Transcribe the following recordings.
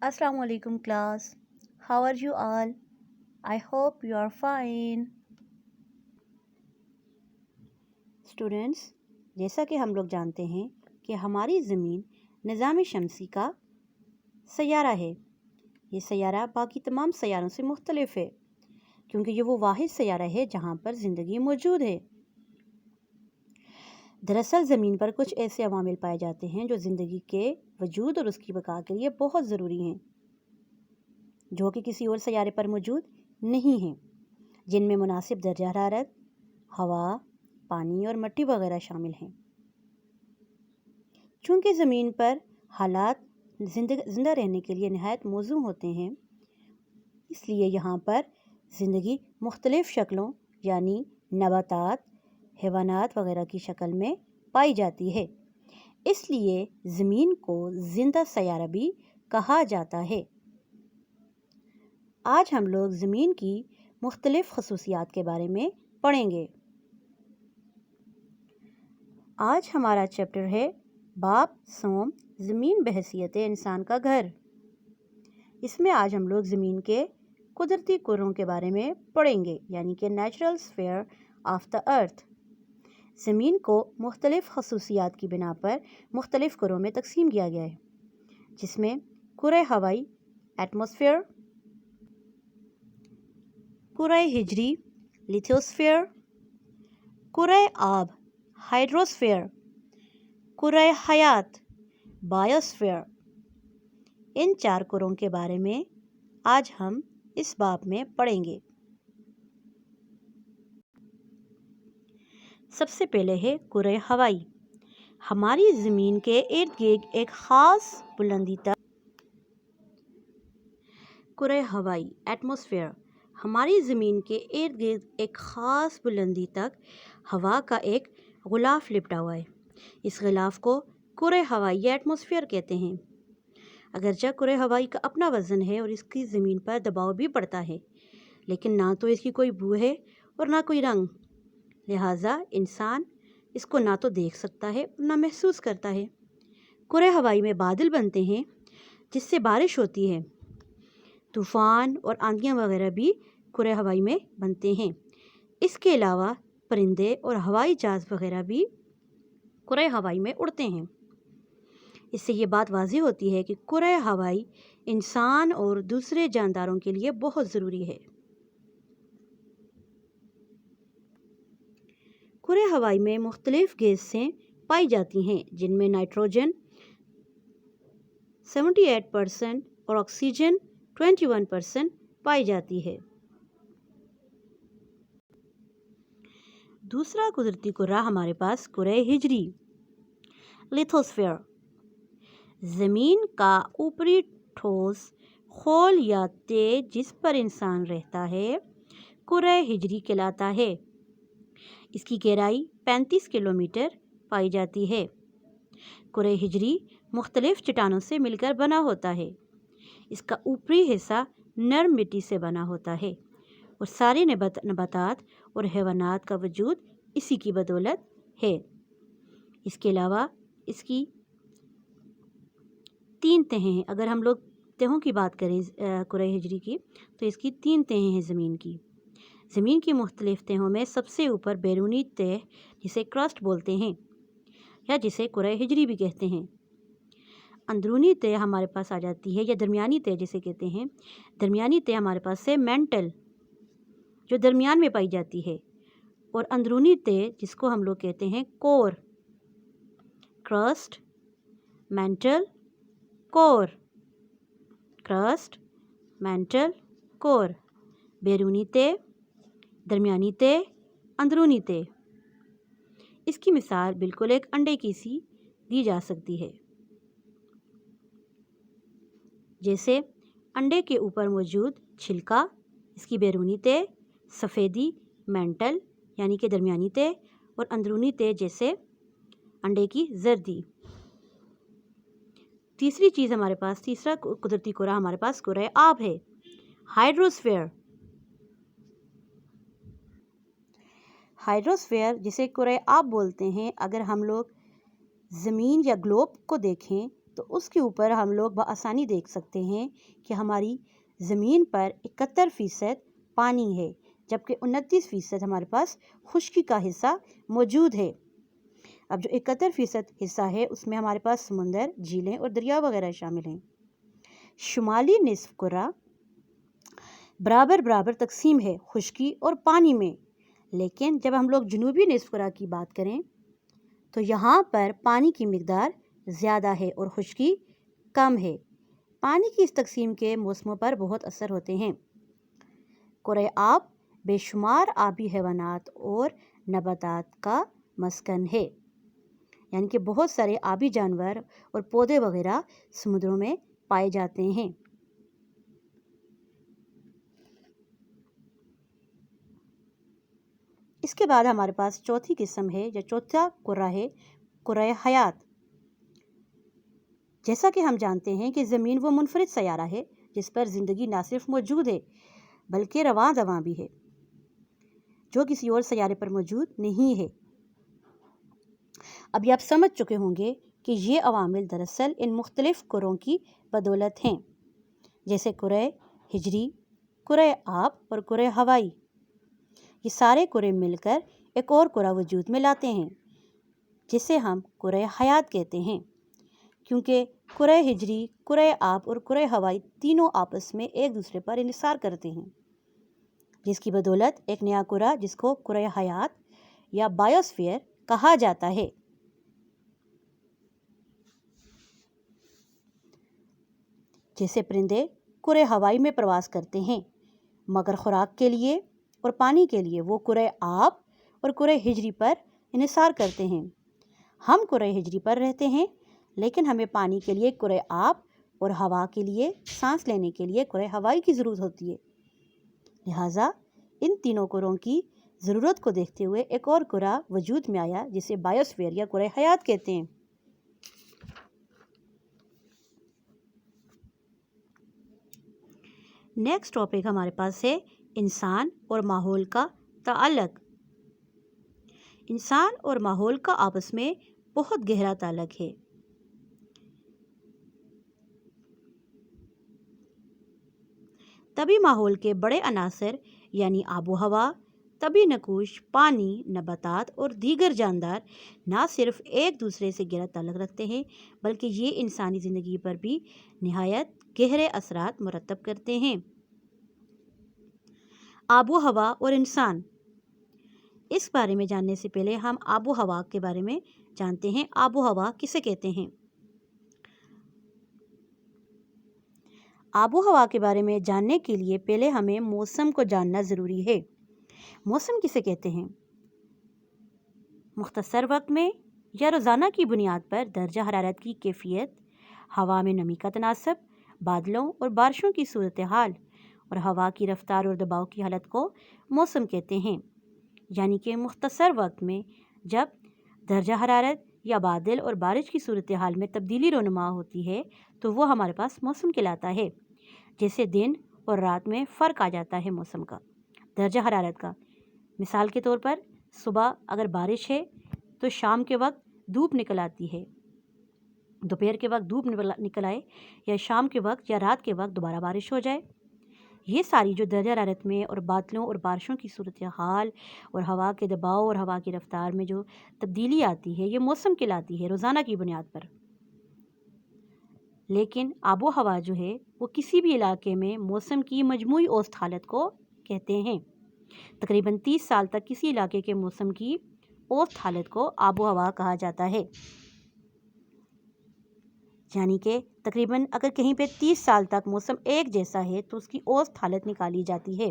Assalamu alaikum class. How are you all? I hope you are fine. Students, جیسا کہ ہم لوگ جانتے ہیں کہ ہماری زمین نظام شمسی کا سیارہ ہے۔ یہ سیارہ باقی تمام سیاروں سے مختلف ہے کیونکہ یہ وہ واحد سیارہ ہے جہاں پر زندگی موجود ہے۔ دراصل زمین پر کچھ ایسے عوامل پائے جاتے ہیں جو زندگی کے وجود اور اس کی بقا کے لیے بہت ضروری ہیں، جو کہ کسی اور سیارے پر موجود نہیں ہیں، جن میں مناسب درجہ حرارت، ہوا، پانی اور مٹی وغیرہ شامل ہیں۔ چونکہ زمین پر حالات زندہ رہنے کے لیے نہایت موزوں ہوتے ہیں، اس لیے یہاں پر زندگی مختلف شکلوں یعنی نباتات، حیوانات وغیرہ کی شکل میں پائی جاتی ہے۔ اس لیے زمین کو زندہ سیارہ بھی کہا جاتا ہے۔ آج ہم لوگ زمین کی مختلف خصوصیات کے بارے میں پڑھیں گے۔ آج ہمارا چیپٹر ہے باب سوم، زمین بحیثیت انسان کا گھر۔ اس میں آج ہم لوگ زمین کے قدرتی کروں کے بارے میں پڑھیں گے، یعنی کہ نیچرل اسفیئر آف دا ارتھ۔ زمین کو مختلف خصوصیات کی بنا پر مختلف کروں میں تقسیم کیا گیا ہے، جس میں کرۂ ہوائی ایٹماسفیئر، کرۂ ہجری لیتھوسفیئر، کرۂ آب ہائیڈروسفیئر، کرۂ حیات بایوسفیئر۔ ان چار کروں کے بارے میں آج ہم اس باب میں پڑھیں گے۔ سب سے پہلے ہے کرۂ ہوائی۔ ہماری زمین کے ارد گرد ایک خاص بلندی تک کرۂ ہوائی ایٹماسفیئر، ہماری زمین کے ارد گرد ایک خاص بلندی تک ہوا کا ایک غلاف لپٹا ہوا ہے۔ اس غلاف کو کرۂ ہوائی یا ایٹماسفیئر کہتے ہیں۔ اگرچہ کرۂ ہوائی کا اپنا وزن ہے اور اس کی زمین پر دباؤ بھی پڑتا ہے، لیکن نہ تو اس کی کوئی بو ہے اور نہ کوئی رنگ، لہٰذا انسان اس کو نہ تو دیکھ سکتا ہے اور نہ محسوس کرتا ہے۔ کرۂ ہوائی میں بادل بنتے ہیں جس سے بارش ہوتی ہے۔ طوفان اور آندھیاں وغیرہ بھی کرۂ ہوائی میں بنتے ہیں۔ اس کے علاوہ پرندے اور ہوائی جہاز وغیرہ بھی کرۂ ہوائی میں اڑتے ہیں۔ اس سے یہ بات واضح ہوتی ہے کہ کرۂ ہوائی انسان اور دوسرے جانداروں کے لیے بہت ضروری ہے۔ کرۂ ہوائی میں مختلف گیسیں پائی جاتی ہیں، جن میں نائٹروجن 78% اور آکسیجن 21% پائی جاتی ہے۔ دوسرا قدرتی کرہ ہمارے پاس کرۂ ہجری لیتھوسفیئر، زمین کا اوپری ٹھوس خول یا تیج جس پر انسان رہتا ہے کرۂ ہجری کہلاتا ہے۔ اس کی گہرائی 35 کلومیٹر پائی جاتی ہے۔ کرۂ ہجری مختلف چٹانوں سے مل کر بنا ہوتا ہے۔ اس کا اوپری حصہ نرم مٹی سے بنا ہوتا ہے اور سارے نباتات اور حیوانات کا وجود اسی کی بدولت ہے۔ اس کے علاوہ اس کی 3 تہیں ہیں۔ اگر ہم لوگ تہوں کی بات کریں کرۂ ہجری کی، تو اس کی 3 تہیں ہیں زمین کی۔ زمین کی مختلف تہوں میں سب سے اوپر بیرونی تہ جسے کرسٹ بولتے ہیں یا جسے کرۂ ہجری بھی کہتے ہیں۔ اندرونی تہ ہمارے پاس آ جاتی ہے یا درمیانی تہ جسے کہتے ہیں۔ درمیانی تہ ہمارے پاس ہے مینٹل، جو درمیان میں پائی جاتی ہے، اور اندرونی تہ جس کو ہم لوگ کہتے ہیں کور۔ کرسٹ، مینٹل، کور، کرسٹ، مینٹل، کور، بیرونی تہ، درمیانی تہ، اندرونی تہ۔ اس کی مثال بالکل ایک انڈے کی سی دی جا سکتی ہے، جیسے انڈے کے اوپر موجود چھلکا اس کی بیرونی تہ، سفیدی مینٹل یعنی کہ درمیانی تہ، اور اندرونی تہ جیسے انڈے کی زردی۔ تیسری چیز ہمارے پاس، تیسرا قدرتی کرہ ہمارے پاس کرۂ آب ہے، ہائیڈروسفیئر۔ ہائیڈروسفیئر جسے کرۂ آب بولتے ہیں، اگر ہم لوگ زمین یا گلوب کو دیکھیں تو اس کے اوپر ہم لوگ بآسانی دیکھ سکتے ہیں کہ ہماری زمین پر 71% پانی ہے، جبکہ 29% ہمارے پاس خشکی کا حصہ موجود ہے۔ اب جو 71% حصہ ہے اس میں ہمارے پاس سمندر، جھیلیں اور دریا وغیرہ شامل ہیں۔ شمالی نصف کرہ برابر برابر تقسیم ہے خشکی اور پانی میں، لیکن جب ہم لوگ جنوبی نصف کرہ کی بات کریں تو یہاں پر پانی کی مقدار زیادہ ہے اور خشکی کم ہے۔ پانی کی اس تقسیم کے موسموں پر بہت اثر ہوتے ہیں۔ کرۂ آب بے شمار آبی حیوانات اور نباتات کا مسکن ہے، یعنی کہ بہت سارے آبی جانور اور پودے وغیرہ سمندروں میں پائے جاتے ہیں۔ اس کے بعد ہمارے پاس چوتھی قسم ہے یا چوتھا کرہ ہے کرۂ حیات۔ جیسا کہ ہم جانتے ہیں کہ زمین وہ منفرد سیارہ ہے جس پر زندگی نہ صرف موجود ہے بلکہ رواں دواں بھی ہے، جو کسی اور سیارے پر موجود نہیں ہے۔ اب یہ آپ سمجھ چکے ہوں گے کہ یہ عوامل دراصل ان مختلف کروں کی بدولت ہیں، جیسے کرۂ ہجری، کرۂ آب اور کرۂ ہوائی۔ یہ سارے کرے مل کر ایک اور کرہ وجود میں لاتے ہیں جسے ہم کرۂ حیات کہتے ہیں، کیونکہ کرۂ ہجری، کرۂ آب اور کرۂ ہوائی تینوں آپس میں ایک دوسرے پر انحصار کرتے ہیں، جس کی بدولت ایک نیا کرہ جس کو کرۂ حیات یا بایوسفیئر کہا جاتا ہے۔ جیسے پرندے کرۂ ہوائی میں پرواز کرتے ہیں مگر خوراک کے لیے اور پانی کے لیے وہ کرۂ آب اور کرۂ ہجری پر انحصار کرتے ہیں۔ ہم کرۂ ہجری پر رہتے ہیں لیکن ہمیں پانی کے لیے کرۂ آب اور ہوا کے لیے سانس لینے کے لیے کرۂ ہوائی کی ضرورت ہوتی ہے۔ لہٰذا ان تینوں کروں کی ضرورت کو دیکھتے ہوئے ایک اور کرہ وجود میں آیا جسے بایوسفیئر یا کرۂ حیات کہتے ہیں۔ نیکسٹ ٹاپک ہمارے پاس ہے انسان اور ماحول کا تعلق۔ انسان اور ماحول کا آپس میں بہت گہرا تعلق ہے۔ طبی ماحول کے بڑے عناصر یعنی آب و ہوا، طبی نکوش، پانی، نباتات اور دیگر جاندار نہ صرف ایک دوسرے سے گہرا تعلق رکھتے ہیں بلکہ یہ انسانی زندگی پر بھی نہایت گہرے اثرات مرتب کرتے ہیں۔ آب و ہوا اور انسان، اس بارے میں جاننے سے پہلے ہم آب و ہوا کے بارے میں جانتے ہیں۔ آب و ہوا کسے کہتے ہیں؟ آب و ہوا کے بارے میں جاننے کے لیے پہلے ہمیں موسم کو جاننا ضروری ہے۔ موسم کسے کہتے ہیں؟ مختصر وقت میں یا روزانہ کی بنیاد پر درجہ حرارت کی کیفیت، ہوا میں نمی کا تناسب، بادلوں اور بارشوں کی صورتحال اور ہوا کی رفتار اور دباؤ کی حالت کو موسم کہتے ہیں۔ یعنی کہ مختصر وقت میں جب درجہ حرارت یا بادل اور بارش کی صورتحال میں تبدیلی رونما ہوتی ہے تو وہ ہمارے پاس موسم کہلاتا ہے۔ جیسے دن اور رات میں فرق آ جاتا ہے موسم کا، درجہ حرارت کا۔ مثال کے طور پر صبح اگر بارش ہے تو شام کے وقت دھوپ نکل آتی ہے، دوپہر کے وقت دھوپ نکل آئے یا شام کے وقت یا رات کے وقت دوبارہ بارش ہو جائے۔ یہ ساری جو درجہ حرارت میں اور بادلوں اور بارشوں کی صورتحال اور ہوا کے دباؤ اور ہوا کی رفتار میں جو تبدیلی آتی ہے یہ موسم کہلاتی ہے روزانہ کی بنیاد پر۔ لیکن آب و ہوا جو ہے وہ کسی بھی علاقے میں موسم کی مجموعی اوسط حالت کو کہتے ہیں۔ تقریباً 30 سال تک کسی علاقے کے موسم کی اوسط حالت کو آب و ہوا کہا جاتا ہے۔ یعنی کہ تقریباً اگر کہیں پہ 30 سال تک موسم ایک جیسا ہے تو اس کی اوسط حالت نکالی جاتی ہے،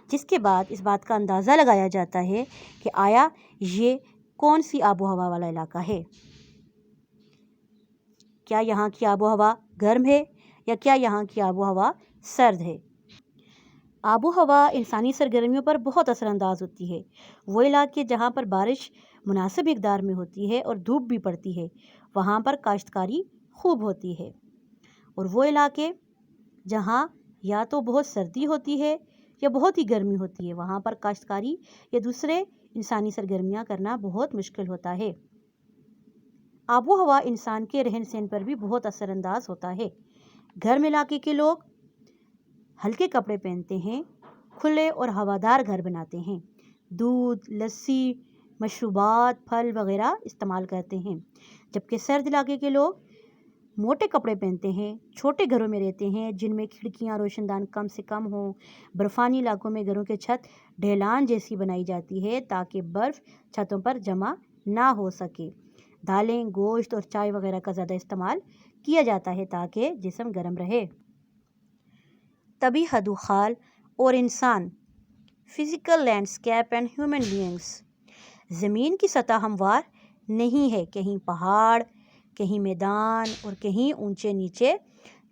جس کے بعد اس بات کا اندازہ لگایا جاتا ہے کہ آیا یہ کون سی آب و ہوا والا علاقہ ہے۔ کیا یہاں کی آب و ہوا گرم ہے یا کیا یہاں کی آب و ہوا سرد ہے۔ آب و ہوا انسانی سرگرمیوں پر بہت اثر انداز ہوتی ہے۔ وہ علاقے جہاں پر بارش مناسب مقدار میں ہوتی ہے اور دھوپ بھی پڑتی ہے وہاں پر کاشتکاری خوب ہوتی ہے، اور وہ علاقے جہاں یا تو بہت سردی ہوتی ہے یا بہت ہی گرمی ہوتی ہے وہاں پر کاشتکاری یا دوسرے انسانی سرگرمیاں کرنا بہت مشکل ہوتا ہے۔ آب و ہوا انسان کے رہن سہن پر بھی بہت اثر انداز ہوتا ہے۔ گرم علاقے کے لوگ ہلکے کپڑے پہنتے ہیں، کھلے اور ہوادار گھر بناتے ہیں، دودھ، لسی، مشروبات، پھل وغیرہ استعمال کرتے ہیں، جبکہ سرد علاقے کے لوگ موٹے کپڑے پہنتے ہیں، چھوٹے گھروں میں رہتے ہیں جن میں کھڑکیاں روشن دان کم سے کم ہوں۔ برفانی علاقوں میں گھروں کے چھت ڈھلان جیسی بنائی جاتی ہے تاکہ برف چھتوں پر جمع نہ ہو سکے۔ دالیں، گوشت اور چائے وغیرہ کا زیادہ استعمال کیا جاتا ہے تاکہ جسم گرم رہے۔ طبی حد و خال اور انسان، physical landscape and human beings. زمین کی سطح ہموار نہیں ہے، کہیں پہاڑ، کہیں میدان اور کہیں اونچے نیچے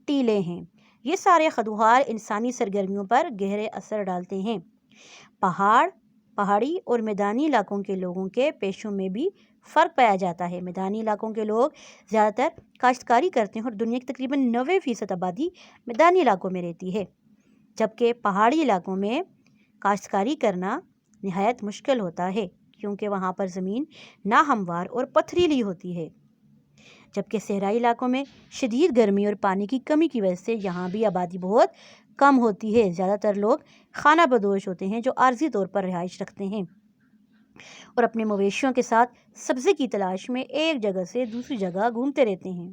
ٹیلے ہیں۔ یہ سارے خد و خال انسانی سرگرمیوں پر گہرے اثر ڈالتے ہیں۔ پہاڑی اور میدانی علاقوں کے لوگوں کے پیشوں میں بھی فرق پایا جاتا ہے۔ میدانی علاقوں کے لوگ زیادہ تر کاشتکاری کرتے ہیں اور دنیا کی تقریباً 90% آبادی میدانی علاقوں میں رہتی ہے، جبکہ پہاڑی علاقوں میں کاشتکاری کرنا نہایت مشکل ہوتا ہے کیونکہ وہاں پر زمین ناہموار اور پتھریلی ہوتی ہے، جبکہ صحرائی علاقوں میں شدید گرمی اور پانی کی کمی کی وجہ سے یہاں بھی آبادی بہت کم ہوتی ہے۔ زیادہ تر لوگ خانہ بدوش ہوتے ہیں جو عارضی طور پر رہائش رکھتے ہیں اور اپنے مویشیوں کے ساتھ سبزی کی تلاش میں ایک جگہ سے دوسری جگہ گھومتے رہتے ہیں۔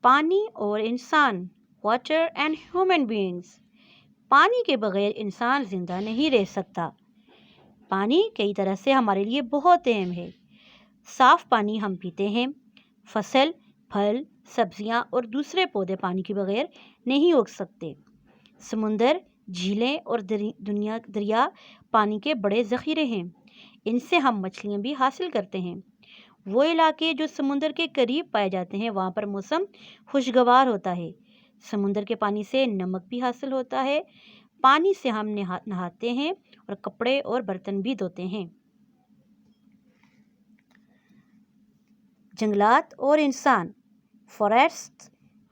پانی اور انسان، واٹر اینڈ ہیومن بینگز۔ پانی کے بغیر انسان زندہ نہیں رہ سکتا۔ پانی کئی طرح سے ہمارے لیے بہت اہم ہے۔ صاف پانی ہم پیتے ہیں، فصل، پھل، سبزیاں اور دوسرے پودے پانی کے بغیر نہیں اگ سکتے۔ سمندر، جھیلیں اور دریا پانی کے بڑے ذخیرے ہیں، ان سے ہم مچھلیاں بھی حاصل کرتے ہیں۔ وہ علاقے جو سمندر کے قریب پائے جاتے ہیں وہاں پر موسم خوشگوار ہوتا ہے۔ سمندر کے پانی سے نمک بھی حاصل ہوتا ہے۔ پانی سے ہم نہاتے ہیں اور کپڑے اور برتن بھی دھوتے ہیں۔ جنگلات اور انسان، فاریسٹس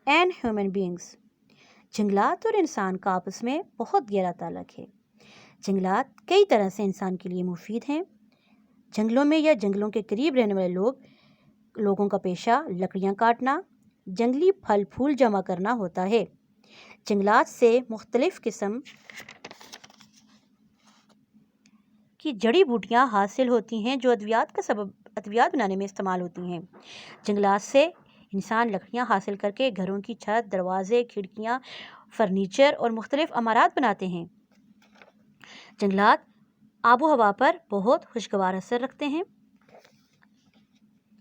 اینڈ ہیومن بینگز۔ جنگلات اور انسان کا آپس میں بہت گہرا تعلق ہے۔ جنگلات کئی طرح سے انسان کے لیے مفید ہیں۔ جنگلوں میں یا جنگلوں کے قریب رہنے والے لوگوں کا پیشہ لکڑیاں کاٹنا، جنگلی پھل پھول جمع کرنا ہوتا ہے۔ جنگلات سے مختلف قسم کی جڑی بوٹیاں حاصل ہوتی ہیں جو ادویات بنانے میں استعمال ہوتی ہیں۔ جنگلات سے انسان لکڑیاں حاصل کر کے گھروں کی چھت، دروازے، کھڑکیاں، فرنیچر اور مختلف عمارات بناتے ہیں۔ جنگلات آب و ہوا پر بہت خوشگوار اثر رکھتے ہیں۔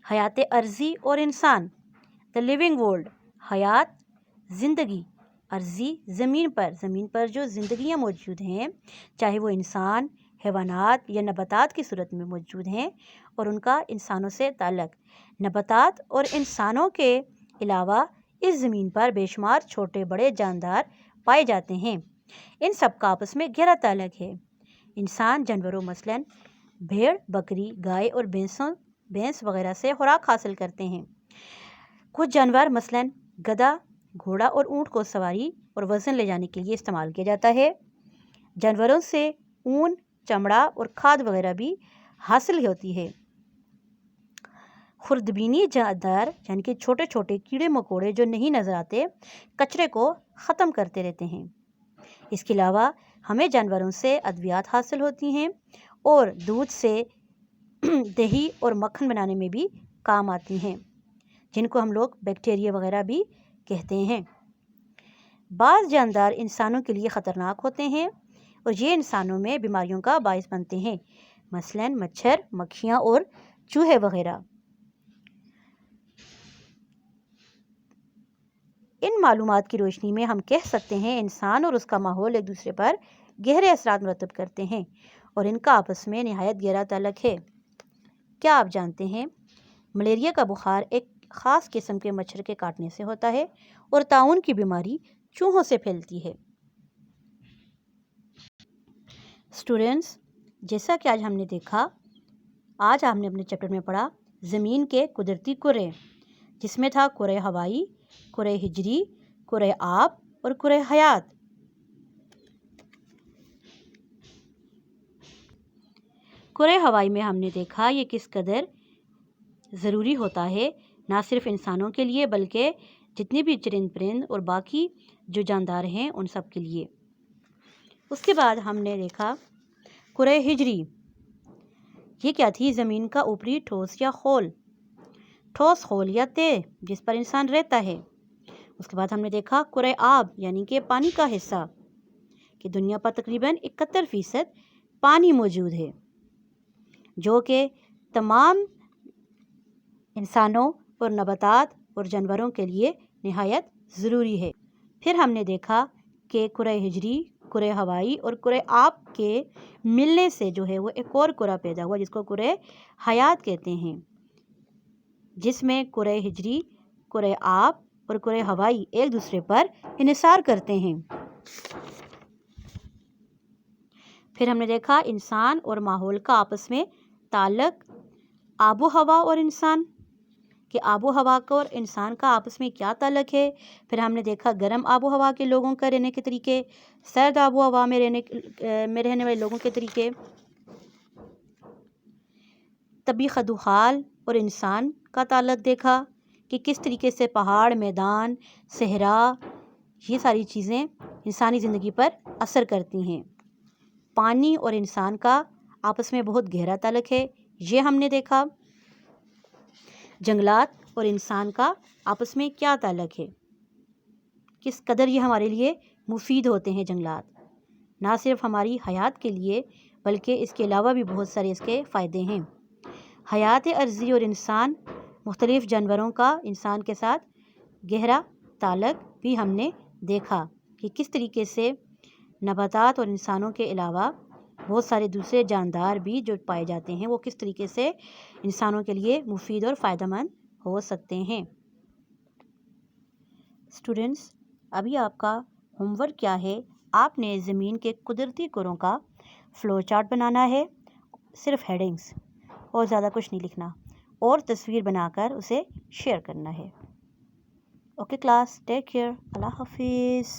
حیات ارضی اور انسان، دی لیونگ ورلڈ۔ حیات، زندگی، ارضی، زمین پر جو زندگیاں موجود ہیں، چاہے وہ انسان، حیوانات یا نباتات کی صورت میں موجود ہیں، اور ان کا انسانوں سے تعلق۔ نباتات اور انسانوں کے علاوہ اس زمین پر بے شمار چھوٹے بڑے جاندار پائے جاتے ہیں، ان سب کا آپس میں گہرا تعلق ہے۔ انسان جانوروں مثلاً بھیڑ، بکری، گائے اور بھینس وغیرہ سے خوراک حاصل کرتے ہیں۔ کچھ جانور مثلاً گدھا، گھوڑا اور اونٹ کو سواری اور وزن لے جانے کے لیے استعمال کیا جاتا ہے۔ جانوروں سے اون، چمڑا اور کھاد وغیرہ بھی حاصل ہوتی ہے۔ خوردبینی جاندار یعنی کہ چھوٹے چھوٹے کیڑے مکوڑے جو نہیں نظر آتے، کچرے کو ختم کرتے رہتے ہیں۔ اس کے علاوہ ہمیں جانوروں سے ادویات حاصل ہوتی ہیں اور دودھ سے دہی اور مکھن بنانے میں بھی کام آتی ہیں، جن کو ہم لوگ بیکٹیریا وغیرہ بھی کہتے ہیں۔ بعض جاندار انسانوں کے لیے خطرناک ہوتے ہیں اور یہ انسانوں میں بیماریوں کا باعث بنتے ہیں، مثلاً مچھر، مکھیاں اور چوہے وغیرہ۔ ان معلومات کی روشنی میں ہم کہہ سکتے ہیں انسان اور اس کا ماحول ایک دوسرے پر گہرے اثرات مرتب کرتے ہیں اور ان کا آپس میں نہایت گہرا تعلق ہے۔ کیا آپ جانتے ہیں ملیریا کا بخار ایک خاص قسم کے مچھر کے کاٹنے سے ہوتا ہے اور طاعون کی بیماری چوہوں سے پھیلتی ہے؟ اسٹوڈنٹس، جیسا کہ آج ہم نے دیکھا، آج ہم نے اپنے چیپٹر میں پڑھا زمین کے قدرتی کرے، جس میں تھا کرہ ہوائی، کرہ ہجری، کرہ آب اور کرہ حیات۔ کرۂ ہوائی میں ہم نے دیکھا یہ کس قدر ضروری ہوتا ہے، نہ صرف انسانوں کے لیے بلکہ جتنے بھی چرند پرند اور باقی جو جاندار ہیں ان سب کے لیے۔ اس کے بعد ہم نے دیکھا کرۂ ہجری، یہ کیا تھی؟ زمین کا اوپری ٹھوس یا خول، ٹھوس خول یا تہ جس پر انسان رہتا ہے۔ اس کے بعد ہم نے دیکھا کرۂ آب یعنی کہ پانی کا حصہ، کہ دنیا پر تقریباً 71% پانی موجود ہے جو کہ تمام انسانوں اور نباتات اور جانوروں کے لیے نہایت ضروری ہے۔ پھر ہم نے دیکھا کہ کرۂ ہجری، کرۂ ہوائی اور کرۂ آب کے ملنے سے جو ہے وہ ایک اور کرہ پیدا ہوا جس کو کرۂ حیات کہتے ہیں، جس میں کرۂ ہجری، کرۂ آب اور کرۂ ہوائی ایک دوسرے پر انحصار کرتے ہیں۔ پھر ہم نے دیکھا انسان اور ماحول کا آپس میں تعلق، آب و ہوا اور انسان، کہ آب و ہوا کا اور انسان کا آپس میں کیا تعلق ہے۔ پھر ہم نے دیکھا گرم آب و ہوا کے لوگوں کا رہنے کے طریقے، سرد آب و ہوا میں رہنے والے لوگوں کے طریقے، طبی خدوخال اور انسان کا تعلق دیکھا کہ کس طریقے سے پہاڑ، میدان، صحرا، یہ ساری چیزیں انسانی زندگی پر اثر کرتی ہیں۔ پانی اور انسان کا آپس میں بہت گہرا تعلق ہے، یہ ہم نے دیکھا۔ جنگلات اور انسان کا آپس میں کیا تعلق ہے، کس قدر یہ ہمارے لیے مفید ہوتے ہیں جنگلات، نہ صرف ہماری حیات کے لیے بلکہ اس کے علاوہ بھی بہت سارے اس کے فائدے ہیں۔ حیات ارضی اور انسان، مختلف جانوروں کا انسان کے ساتھ گہرا تعلق بھی ہم نے دیکھا کہ کس طریقے سے نباتات اور انسانوں کے علاوہ بہت سارے دوسرے جاندار بھی جو پائے جاتے ہیں وہ کس طریقے سے انسانوں کے لیے مفید اور فائدہ مند ہو سکتے ہیں۔ اسٹوڈنٹس، ابھی آپ کا ہوم ورک کیا ہے؟ آپ نے زمین کے قدرتی کروں کا فلو چارٹ بنانا ہے، صرف ہیڈنگس اور زیادہ کچھ نہیں لکھنا، اور تصویر بنا کر اسے شیئر کرنا ہے۔ اوکے کلاس، ٹیک کیئر، اللہ حافظ۔